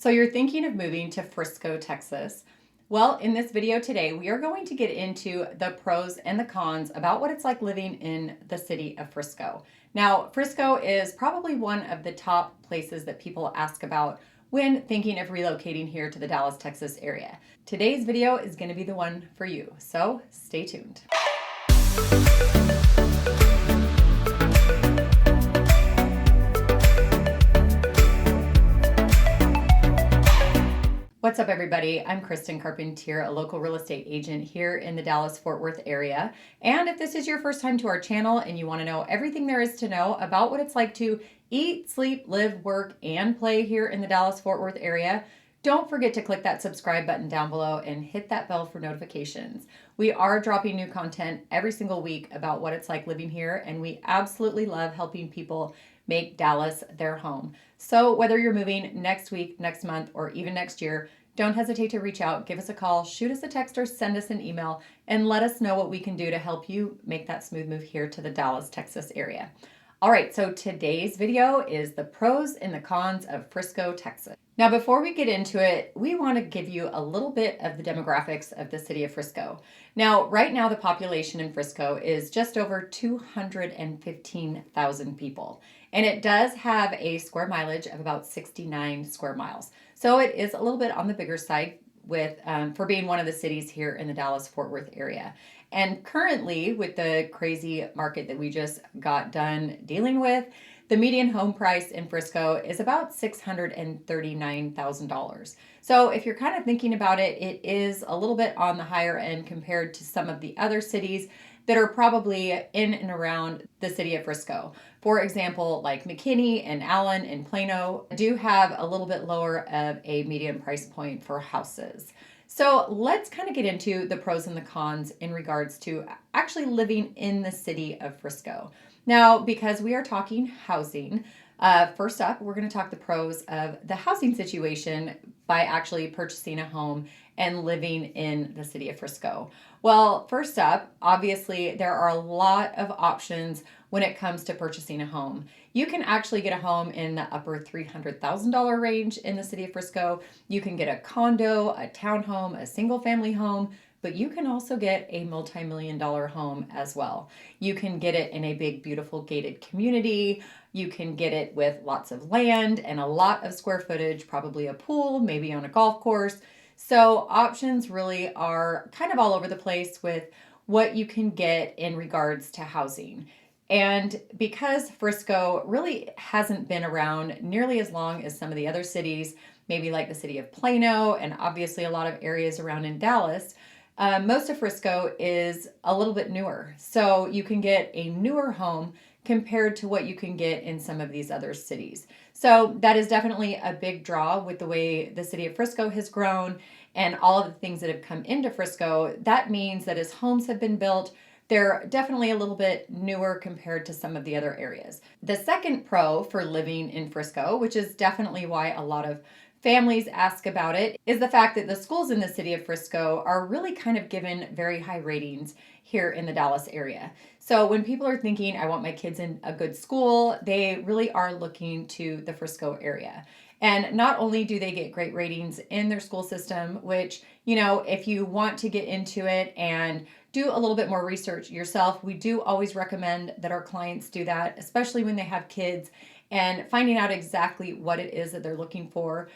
So you're thinking of moving to Frisco, Texas. Well, in this video today, we are going to get into the pros and the cons about what it's like living in the city of Frisco. Now, Frisco is probably one of the top places that people ask about when thinking of relocating here to the Dallas, Texas area. Today's video is going to be the one for you, so stay tuned. What's up, everybody? I'm Kristen Carpentier, a local real estate agent here in the Dallas-Fort Worth area. And if this is your first time to our channel and you want to know everything there is to know about what it's like to eat, sleep, live, work, and play here in the Dallas-Fort Worth area, don't forget to click that subscribe button down below and hit that bell for notifications. We are dropping new content every single week about what it's like living here, and we absolutely love helping people make Dallas their home. So whether you're moving next week, next month, or even next year, don't hesitate to reach out, give us a call, shoot us a text, or send us an email, and let us know what we can do to help you make that smooth move here to the Dallas, Texas area. All right, so today's video is the pros and the cons of Frisco, Texas. Now, before we get into it, we want to give you a little bit of the demographics of the city of Frisco. Now, right now, the population in Frisco is just over 215,000 people, and it does have a square mileage of about 69 square miles. So it is a little bit on the bigger side with for being one of the cities here in the Dallas-Fort Worth area. And currently, with the crazy market that we just got done dealing with, the median home price in Frisco is about $639,000. So if you're kind of thinking about it, it is a little bit on the higher end compared to some of the other cities that are probably in and around the city of Frisco. For example, like McKinney and Allen and Plano do have a little bit lower of a median price point for houses. So let's kind of get into the pros and the cons in regards to actually living in the city of Frisco. Now, because we are talking housing, first up, we're going to talk the pros of the housing situation by actually purchasing a home and living in the city of Frisco. Well, first up, obviously, there are a lot of options when it comes to purchasing a home. You can actually get a home in the upper $300,000 range in the city of Frisco. You can get a condo, a townhome, a single family home, but you can also get a multi-million-dollar home as well. You can get it in a big, beautiful gated community. You can get it with lots of land and a lot of square footage, probably a pool, maybe on a golf course. So options really are kind of all over the place with what you can get in regards to housing. And because Frisco really hasn't been around nearly as long as some of the other cities, maybe like the city of Plano and obviously a lot of areas around in Dallas, most of Frisco is a little bit newer. So you can get a newer home compared to what you can get in some of these other cities. So that is definitely a big draw with the way the city of Frisco has grown and all of the things that have come into Frisco. That means that as homes have been built, they're definitely a little bit newer compared to some of the other areas. The second pro for living in Frisco, which is definitely why a lot of families ask about it, is the fact that the schools in the city of Frisco are really kind of given very high ratings here in the Dallas area. So when people are thinking, I want my kids in a good school, they really are looking to the Frisco area. And not only do they get great ratings in their school system, which, you know, if you want to get into it and do a little bit more research yourself, we do always recommend that our clients do that, especially when they have kids and finding out exactly what it is that they're looking for.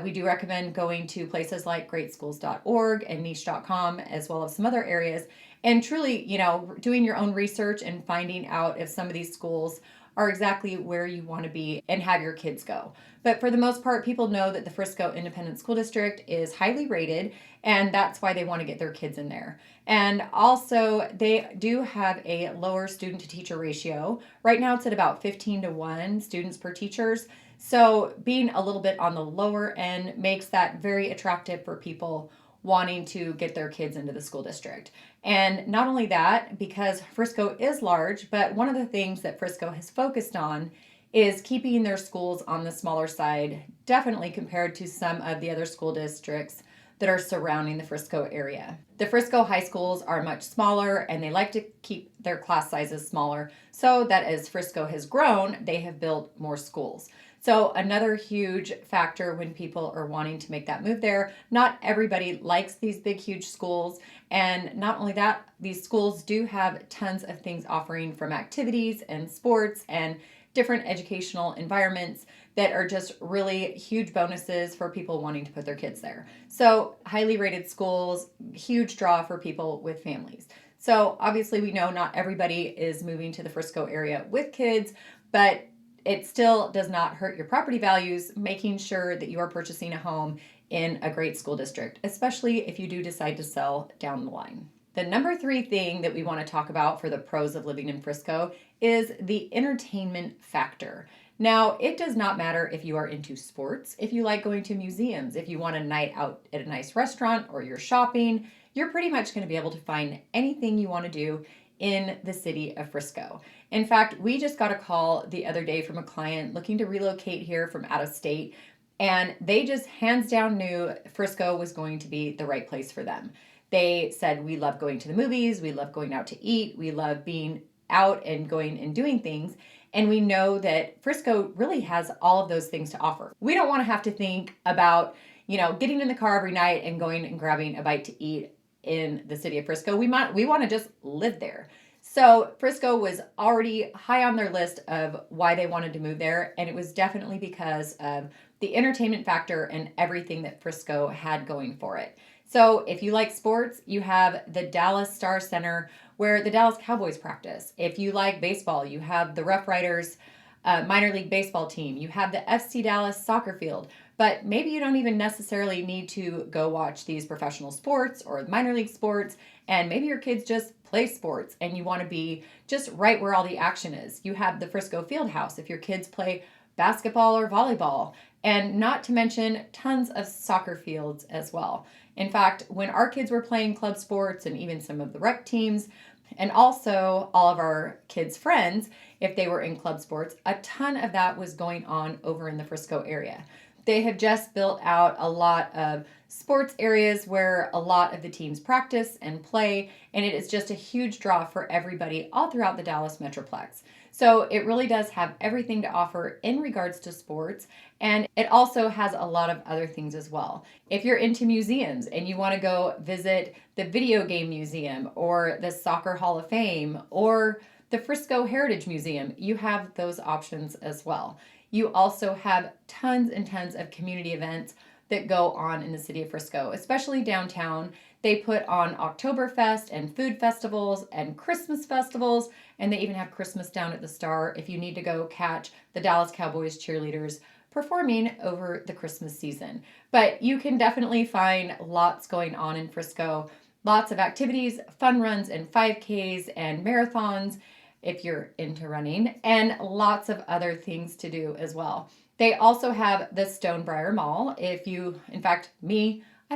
We do recommend going to places like greatschools.org and niche.com, as well as some other areas, and truly, you know, doing your own research and finding out if some of these schools are exactly where you want to be and have your kids go. But for the most part, people know that the Frisco Independent School District is highly rated, and that's why they want to get their kids in there. And also, they do have a lower student to teacher ratio. Right now, it's at about 15-to-1 students per teachers. So being a little bit on the lower end makes that very attractive for people wanting to get their kids into the school district. And not only that, because Frisco is large, but one of the things that Frisco has focused on is keeping their schools on the smaller side, definitely compared to some of the other school districts that are surrounding the Frisco area. The Frisco high schools are much smaller and they like to keep their class sizes smaller so that as Frisco has grown, they have built more schools. So another huge factor when people are wanting to make that move there, not everybody likes these big, huge schools. And not only that, these schools do have tons of things offering from activities and sports and different educational environments that are just really huge bonuses for people wanting to put their kids there. So highly rated schools, huge draw for people with families. So obviously we know not everybody is moving to the Frisco area with kids, but it still does not hurt your property values, making sure that you are purchasing a home in a great school district, especially if you do decide to sell down the line. The number 3 thing that we want to talk about for the pros of living in Frisco is the entertainment factor. Now, it does not matter if you are into sports, if you like going to museums, if you want a night out at a nice restaurant or you're shopping, you're pretty much going to be able to find anything you want to do in the city of Frisco. In fact, we just got a call the other day from a client looking to relocate here from out of state, and they just hands down knew Frisco was going to be the right place for them. They said, we love going to the movies, we love going out to eat, we love being out and going and doing things. And we know that Frisco really has all of those things to offer. We don't want to have to think about, getting in the car every night and going and grabbing a bite to eat in the city of Frisco. We want to just live there. So Frisco was already high on their list of why they wanted to move there. And it was definitely because of the entertainment factor and everything that Frisco had going for it. So if you like sports, you have the Dallas Star Center where the Dallas Cowboys practice. If you like baseball, you have the Rough Riders minor league baseball team. You have the FC Dallas soccer field. But maybe you don't even necessarily need to go watch these professional sports or minor league sports. And maybe your kids just play sports and you want to be just right where all the action is. You have the Frisco Field House if your kids play basketball or volleyball. And not to mention tons of soccer fields as well. In fact, when our kids were playing club sports and even some of the rec teams, and also all of our kids' friends, if they were in club sports, a ton of that was going on over in the Frisco area. They have just built out a lot of sports areas where a lot of the teams practice and play, and it is just a huge draw for everybody all throughout the Dallas Metroplex. So it really does have everything to offer in regards to sports, and it also has a lot of other things as well. If you're into museums and you want to go visit the Video Game Museum or the Soccer Hall of Fame or the Frisco Heritage Museum, you have those options as well. You also have tons and tons of community events that go on in the city of Frisco, especially downtown. They put on Oktoberfest and food festivals and Christmas festivals, and they even have Christmas down at the Star if you need to go catch the Dallas Cowboys cheerleaders performing over the Christmas season. But you can definitely find lots going on in Frisco, lots of activities, fun runs and 5Ks and marathons if you're into running, and lots of other things to do as well. They also have the Stonebriar Mall. I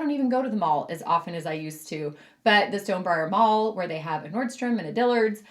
don't even go to the mall as often as I used to, but the Stonebriar Mall, where they have a Nordstrom and a Dillard's,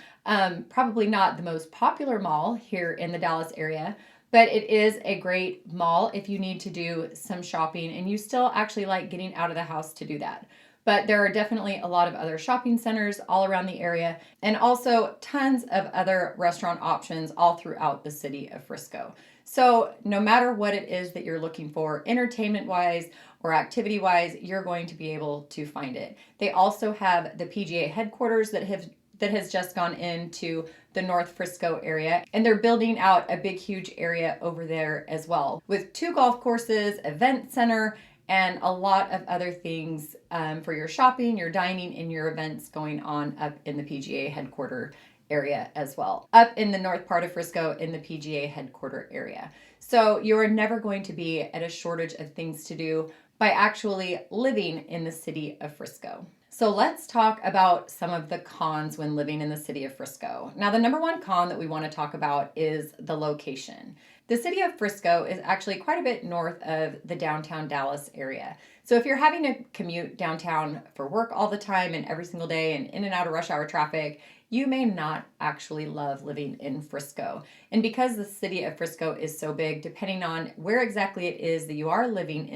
probably not the most popular mall here in the Dallas area, but it is a great mall if you need to do some shopping and you still actually like getting out of the house to do that. But there are definitely a lot of other shopping centers all around the area and also tons of other restaurant options all throughout the city of Frisco. So no matter what it is that you're looking for, entertainment-wise or activity-wise, you're going to be able to find it. They also have the PGA headquarters that has just gone into the North Frisco area, and they're building out a big, huge area over there as well with 2 golf courses, event center, and a lot of other things for your shopping, your dining, and your events going on up in the PGA headquarter area as well, up in the north part of Frisco in the PGA headquarter area. So you're never going to be at a shortage of things to do by actually living in the city of Frisco. So let's talk about some of the cons when living in the city of Frisco. Now, the number 1 con that we want to talk about is the location. The city of Frisco is actually quite a bit north of the downtown Dallas area. So if you're having to commute downtown for work all the time and every single day and in and out of rush hour traffic, you may not actually love living in Frisco. And because the city of Frisco is so big, depending on where exactly it is that you are living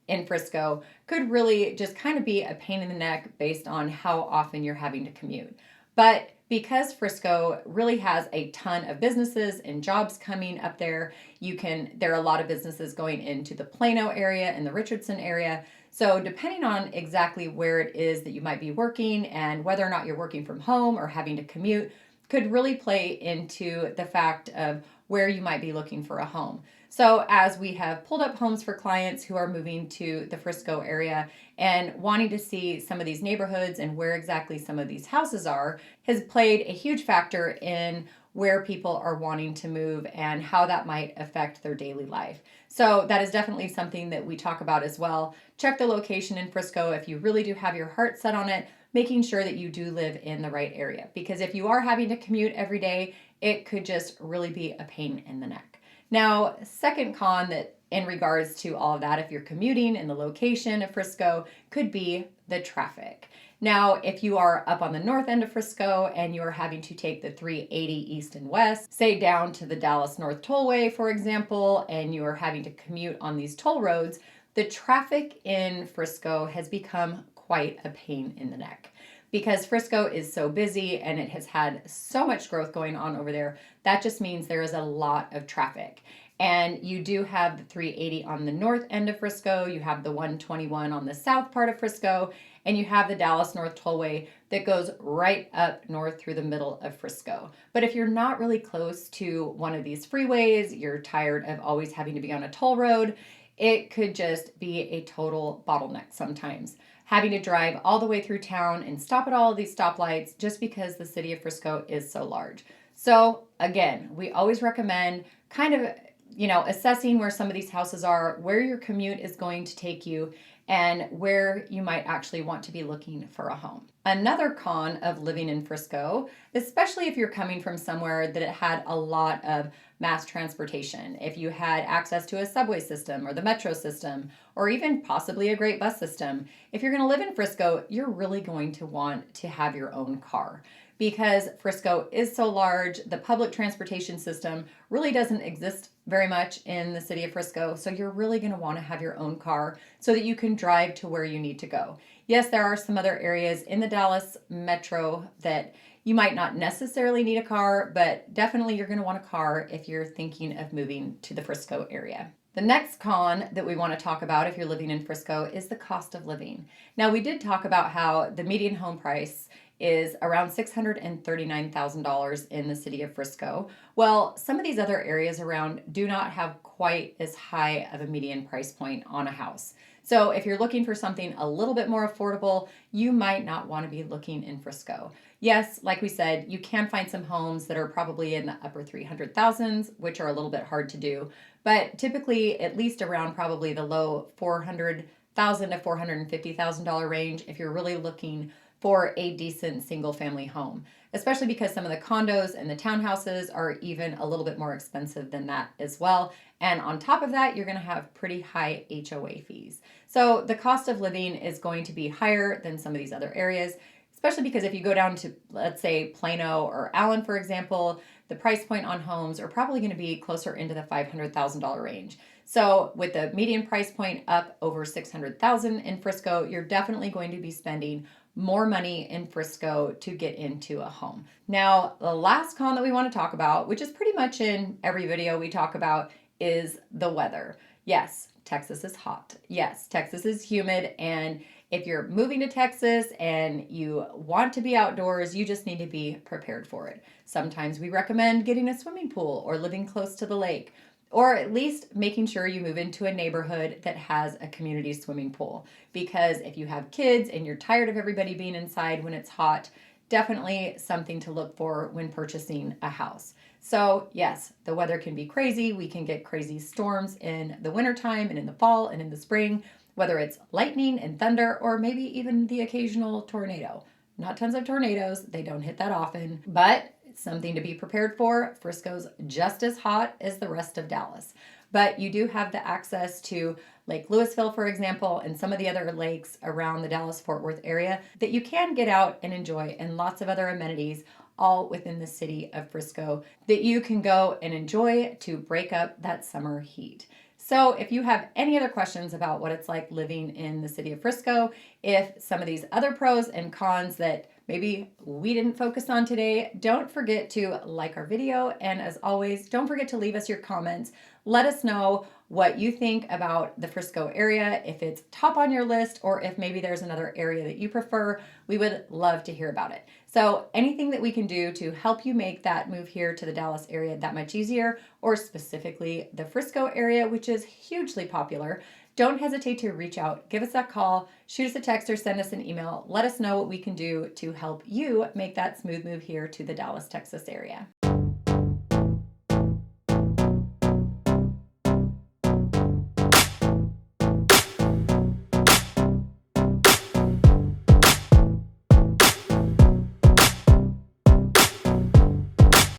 in Frisco, could really just kind of be a pain in the neck based on how often you're having to commute. But because Frisco really has a ton of businesses and jobs coming up there, there are a lot of businesses going into the Plano area and the Richardson area. So depending on exactly where it is that you might be working and whether or not you're working from home or having to commute could really play into the fact of where you might be looking for a home. So as we have pulled up homes for clients who are moving to the Frisco area and wanting to see some of these neighborhoods and where exactly some of these houses are, has played a huge factor in where people are wanting to move and how that might affect their daily life. So that is definitely something that we talk about as well. Check the location in Frisco if you really do have your heart set on it, making sure that you do live in the right area. Because if you are having to commute every day, it could just really be a pain in the neck. Now, second con that in regards to all of that, if you're commuting in the location of Frisco, could be the traffic. Now, if you are up on the north end of Frisco and you're having to take the 380 east and west, say down to the Dallas North Tollway, for example, and you are having to commute on these toll roads, the traffic in Frisco has become quite a pain in the neck. Because Frisco is so busy and it has had so much growth going on over there, that just means there is a lot of traffic. And you do have the 380 on the north end of Frisco, you have the 121 on the south part of Frisco, and you have the Dallas North Tollway that goes right up north through the middle of Frisco. But if you're not really close to one of these freeways, you're tired of always having to be on a toll road, it could just be a total bottleneck sometimes. Having to drive all the way through town and stop at all of these stoplights just because the city of Frisco is so large. So again, we always recommend kind of, assessing where some of these houses are, where your commute is going to take you, and where you might actually want to be looking for a home. Another con of living in Frisco, especially if you're coming from somewhere that it had a lot of mass transportation, if you had access to a subway system or the metro system, or even possibly a great bus system, if you're going to live in Frisco, you're really going to want to have your own car. Because Frisco is so large, the public transportation system really doesn't exist very much in the city of Frisco. So you're really going to want to have your own car so that you can drive to where you need to go. Yes, there are some other areas in the Dallas metro that you might not necessarily need a car, but definitely you're going to want a car if you're thinking of moving to the Frisco area. The next con that we want to talk about if you're living in Frisco is the cost of living. Now, we did talk about how the median home price is around $639,000 in the city of Frisco. Well, some of these other areas around do not have quite as high of a median price point on a house. So if you're looking for something a little bit more affordable, you might not want to be looking in Frisco. Yes, like we said, you can find some homes that are probably in the upper 300,000s, which are a little bit hard to do, but typically at least around probably the low $400,000 to $450,000 range if you're really looking for a decent single family home, especially because some of the condos and the townhouses are even a little bit more expensive than that as well. And on top of that, you're going to have pretty high HOA fees. So the cost of living is going to be higher than some of these other areas, especially because if you go down to, let's say, Plano or Allen, for example, the price point on homes are probably going to be closer into the $500,000 range. So with the median price point up over $600,000 in Frisco, you're definitely going to be spending more money in Frisco to get into a home. Now, the last con that we want to talk about, which is pretty much in every video we talk about, is the weather. Yes, Texas is hot. Yes, Texas is humid. And if you're moving to Texas and you want to be outdoors, you just need to be prepared for it. Sometimes we recommend getting a swimming pool or living close to the lake, or at least making sure you move into a neighborhood that has a community swimming pool. Because if you have kids and you're tired of everybody being inside when it's hot, definitely something to look for when purchasing a house. So yes, the weather can be crazy. We can get crazy storms in the wintertime and in the fall and in the spring, whether it's lightning and thunder or maybe even the occasional tornado. Not tons of tornadoes, they don't hit that often, but it's something to be prepared for. Frisco's just as hot as the rest of Dallas, but you do have the access to Lake Lewisville, for example, and some of the other lakes around the Dallas-Fort Worth area that you can get out and enjoy, and lots of other amenities all within the city of Frisco that you can go and enjoy to break up that summer heat. So if you have any other questions about what it's like living in the city of Frisco, if some of these other pros and cons that maybe we didn't focus on today, don't forget to like our video. And as always, don't forget to leave us your comments. Let us know what you think about the Frisco area, if it's top on your list, or if maybe there's another area that you prefer. We would love to hear about it. So anything that we can do to help you make that move here to the Dallas area that much easier, or specifically the Frisco area, which is hugely popular, don't hesitate to reach out, give us a call, shoot us a text, or send us an email. Let us know what we can do to help you make that smooth move here to the Dallas, Texas area.